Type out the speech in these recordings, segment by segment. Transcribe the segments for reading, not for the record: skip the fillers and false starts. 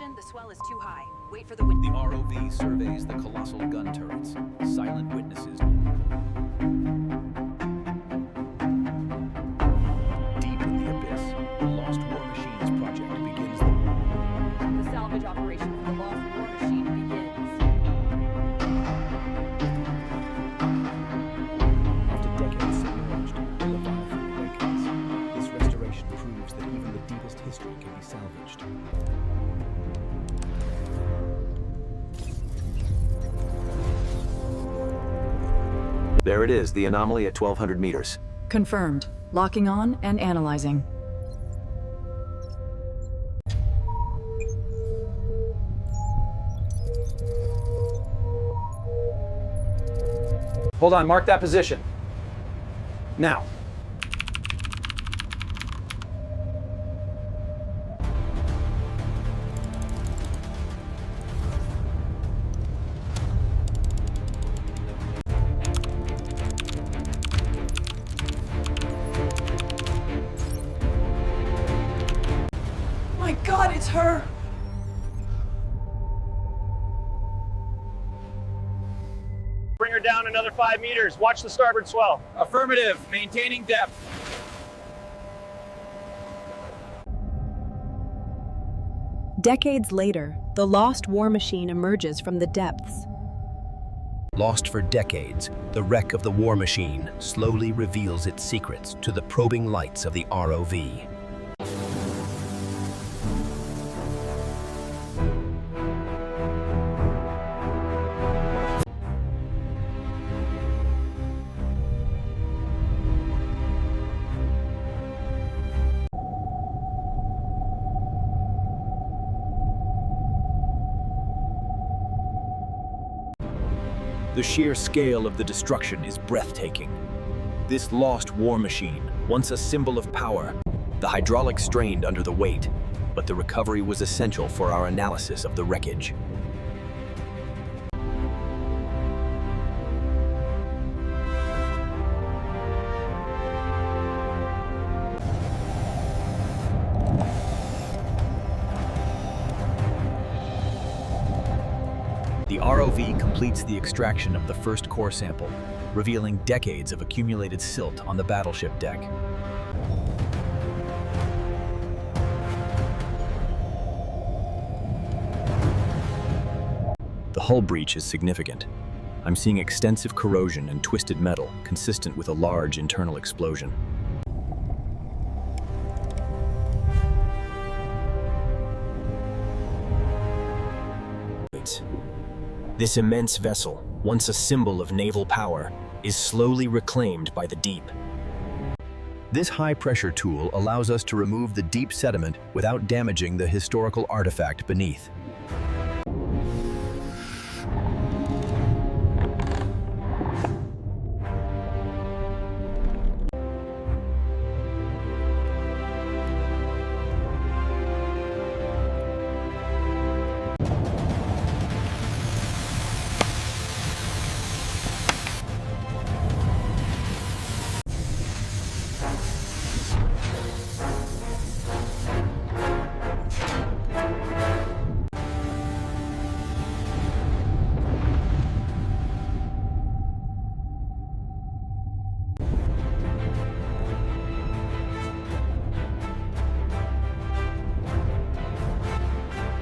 position, the swell is too high. Wait for the wind. The ROV surveys the colossal gun turrets, silent witnesses. Deep in the abyss, the Lost War Machines project begins. The salvage operation for the Lost War Machine begins. After decades submerged, the Leviathan awakens. This restoration proves that even the deepest history can be salvaged. There it is, the anomaly at 1,200 meters. Confirmed. Locking on and analyzing. Hold on, mark that position. Now. My God, it's her! Bring her down another 5 meters. Watch the starboard swell. Affirmative, maintaining depth. Decades later, the Lost War Machine emerges from the depths. Lost for decades, the wreck of the war machine slowly reveals its secrets to the probing lights of the ROV. The sheer scale of the destruction is breathtaking. This lost war machine, once a symbol of power, the hydraulics strained under the weight, but the recovery was essential for our analysis of the wreckage. The ROV completes the extraction of the first core sample, revealing decades of accumulated silt on the battleship deck. The hull breach is significant. I'm seeing extensive corrosion and twisted metal, consistent with a large internal explosion. This immense vessel, once a symbol of naval power, is slowly reclaimed by the deep. This high-pressure tool allows us to remove the deep sediment without damaging the historical artifact beneath.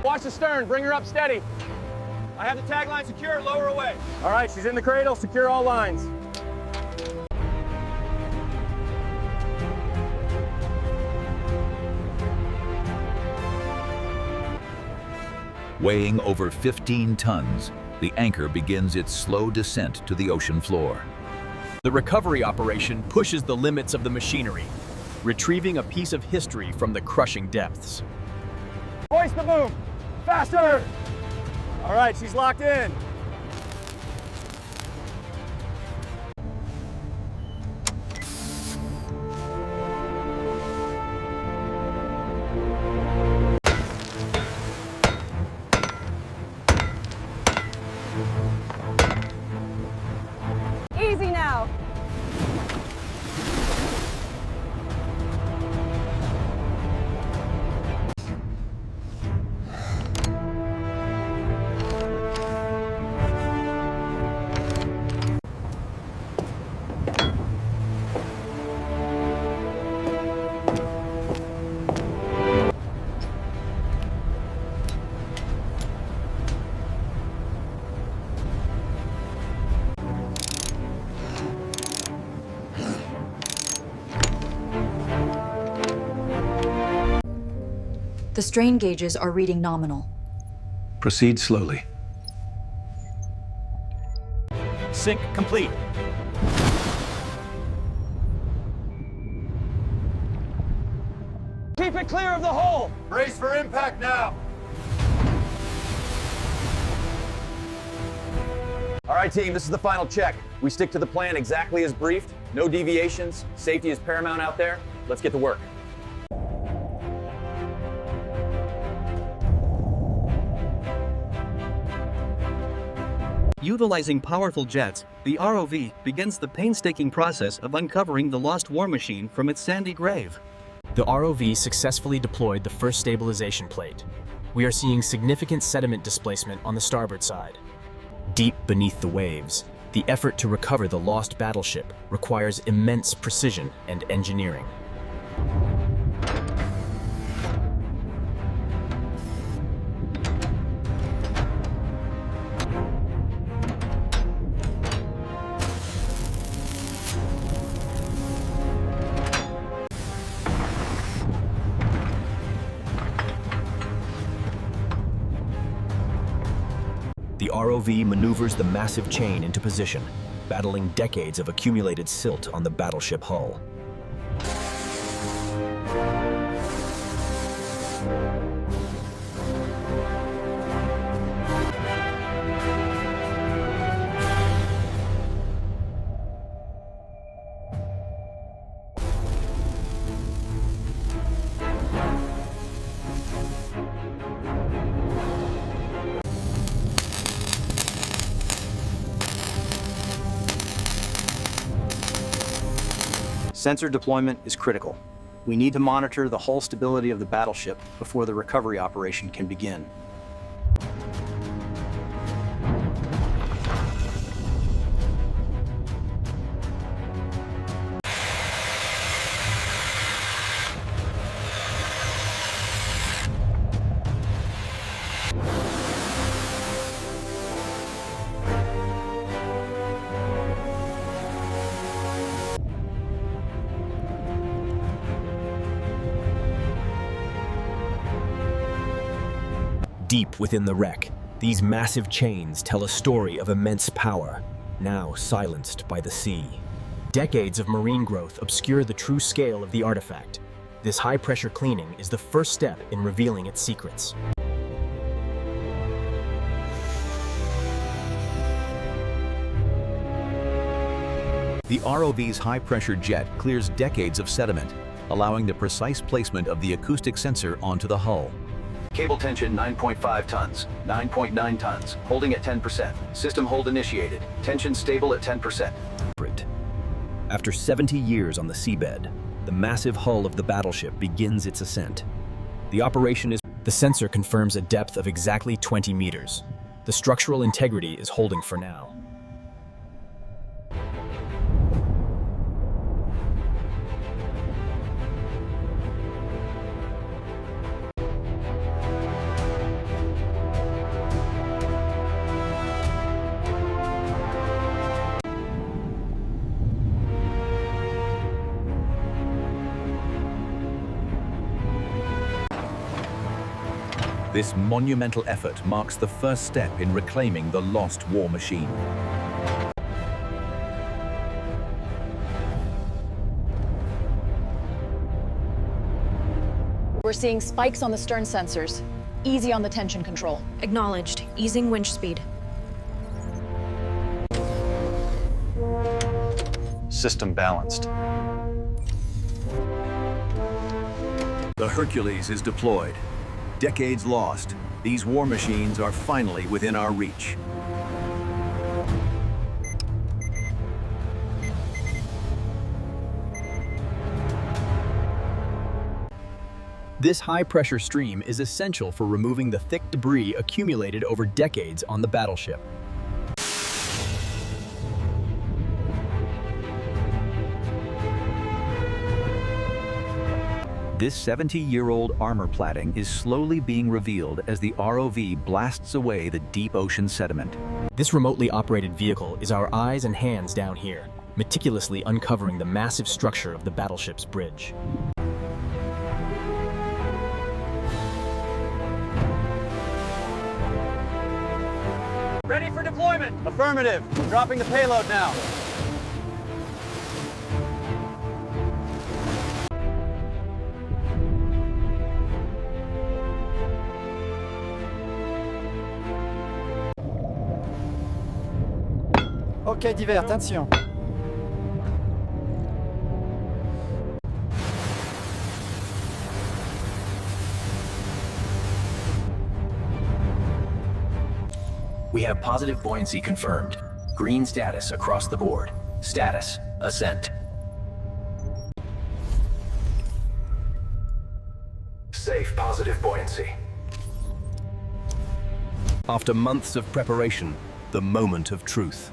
Watch the stern. Bring her up steady. I have the tagline secure. Lower away. All right, she's in the cradle. Secure all lines. Weighing over 15 tons, the anchor begins its slow descent to the ocean floor. The recovery operation pushes the limits of the machinery, retrieving a piece of history from the crushing depths. Hoist the boom. Faster. All right, she's locked in. Easy now. The strain gauges are reading nominal. Proceed slowly. Sink complete. Keep it clear of the hull. Brace for impact now. All right, team, this is the final check. We stick to the plan exactly as briefed. No deviations. Safety is paramount out there. Let's get to work. Utilizing powerful jets, the ROV begins the painstaking process of uncovering the lost war machine from its sandy grave. The ROV successfully deployed the first stabilization plate. We are seeing significant sediment displacement on the starboard side. Deep beneath the waves, the effort to recover the lost battleship requires immense precision and engineering. The ROV maneuvers the massive chain into position, battling decades of accumulated silt on the battleship hull. Sensor deployment is critical. We need to monitor the hull stability of the battleship before the recovery operation can begin. Deep within the wreck, these massive chains tell a story of immense power, now silenced by the sea. Decades of marine growth obscure the true scale of the artifact. This high-pressure cleaning is the first step in revealing its secrets. The ROV's high-pressure jet clears decades of sediment, allowing the precise placement of the acoustic sensor onto the hull. Cable tension 9.5 tons, 9.9 tons, holding at 10%. System hold initiated. Tension stable at 10%. After 70 years on the seabed, the massive hull of the battleship begins its ascent. The operation is... The sensor confirms a depth of exactly 20 meters. The structural integrity is holding for now. This monumental effort marks the first step in reclaiming the lost war machine. We're seeing spikes on the stern sensors. Easy on the tension control. Acknowledged. Easing winch speed. System balanced. The Hercules is deployed. Decades lost, these war machines are finally within our reach. This high-pressure stream is essential for removing the thick debris accumulated over decades on the battleship. This 70-year-old armor plating is slowly being revealed as the ROV blasts away the deep ocean sediment. This remotely operated vehicle is our eyes and hands down here, meticulously uncovering the massive structure of the battleship's bridge. Ready for deployment. Affirmative. Dropping the payload now. Ok, divers, attention. We have positive buoyancy confirmed. Green status across the board. Status, ascent. Safe positive buoyancy. After months of preparation, the moment of truth.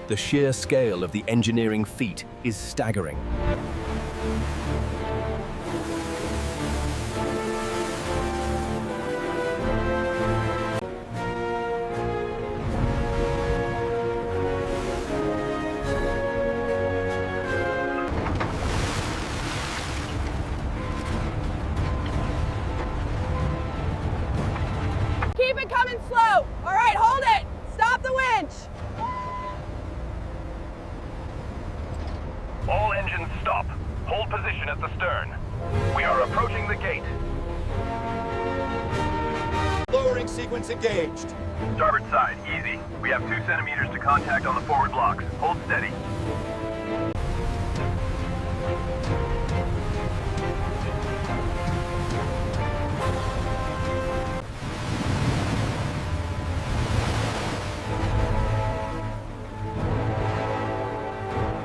The sheer scale of the engineering feat is staggering. Keep it coming slow. All right, hold it. Stop the winch. All engines stop. Hold position at the stern. We are approaching the gate. Lowering sequence engaged. Starboard side, easy. We have 2 centimeters to contact on the forward blocks. Hold steady.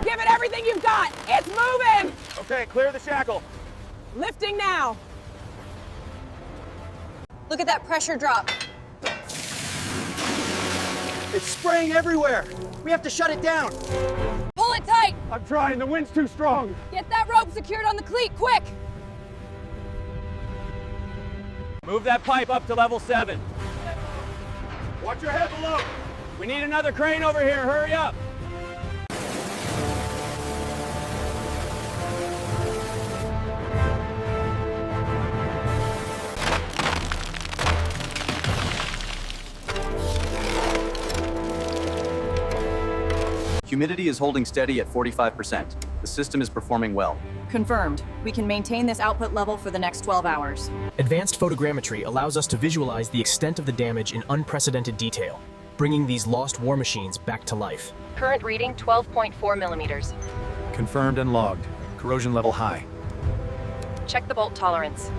Give it everything you've got. It's moving. Okay, clear the shackle. Lifting now. Look at that pressure drop. It's spraying everywhere. We have to shut it down. Pull it tight. I'm trying. The wind's too strong. Get that rope secured on the cleat, quick. Move that pipe up to level 7. Watch your head below. We need another crane over here. Hurry up. Humidity is holding steady at 45%. The system is performing well. Confirmed. We can maintain this output level for the next 12 hours. Advanced photogrammetry allows us to visualize the extent of the damage in unprecedented detail, bringing these lost war machines back to life. Current reading 12.4 millimeters. Confirmed and logged. Corrosion level high. Check the bolt tolerance.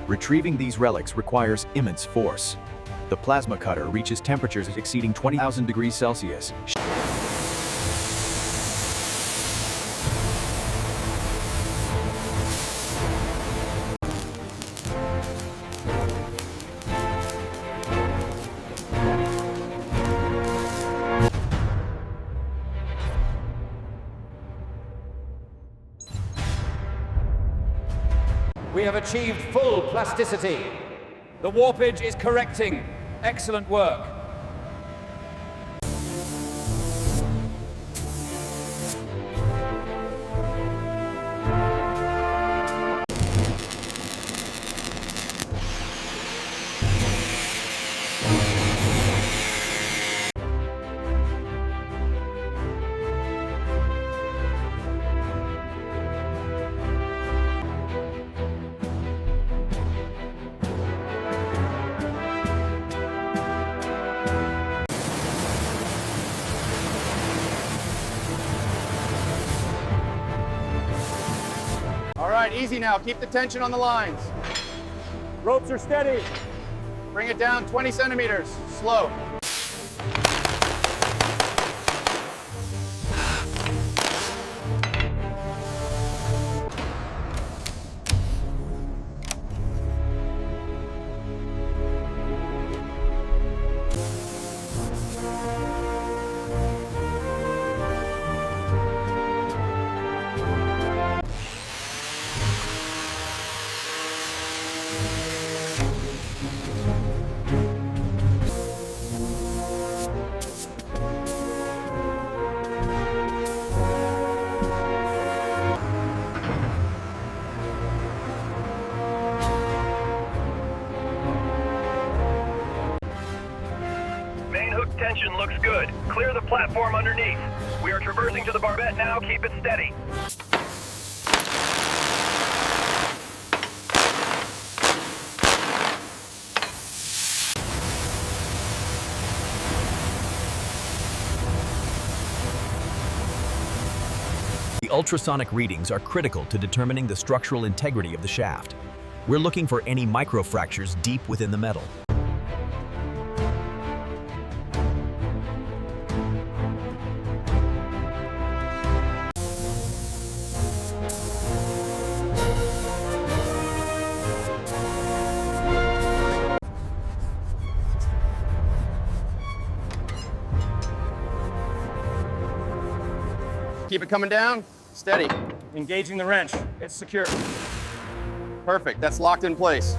Retrieving these relics requires immense force. The plasma cutter reaches temperatures exceeding 20,000 degrees Celsius. We have achieved full plasticity. The warpage is correcting. Excellent work. All right, easy now. Keep the tension on the lines. Ropes are steady. Bring it down 20 centimeters. Slow. Tension looks good. Clear the platform underneath. We are traversing to the barbette now. Keep it steady. The ultrasonic readings are critical to determining the structural integrity of the shaft. We're looking for any microfractures deep within the metal. Keep it coming down. Steady. Engaging the wrench. It's secure. Perfect. That's locked in place.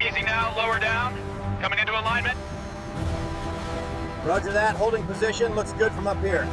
Easy now, lower down. Coming into alignment. Roger that. Holding position. Looks good from up here.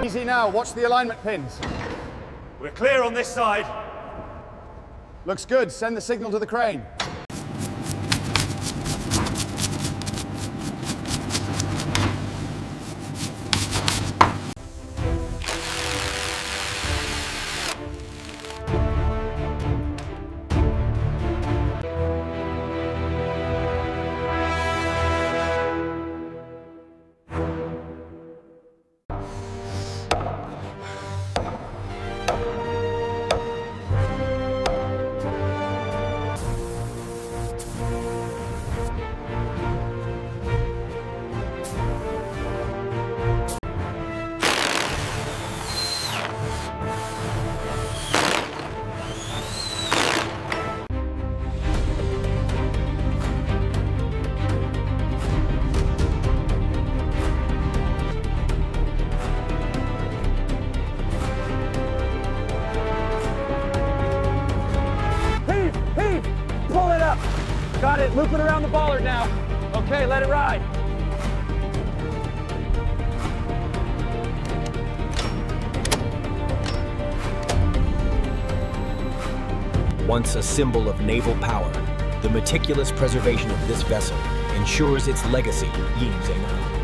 Easy now, watch the alignment pins. We're clear on this side. Looks good, send the signal to the crane. Got it, loop it around the bollard now. Okay, let it ride. Once a symbol of naval power, the meticulous preservation of this vessel ensures its legacy lives on.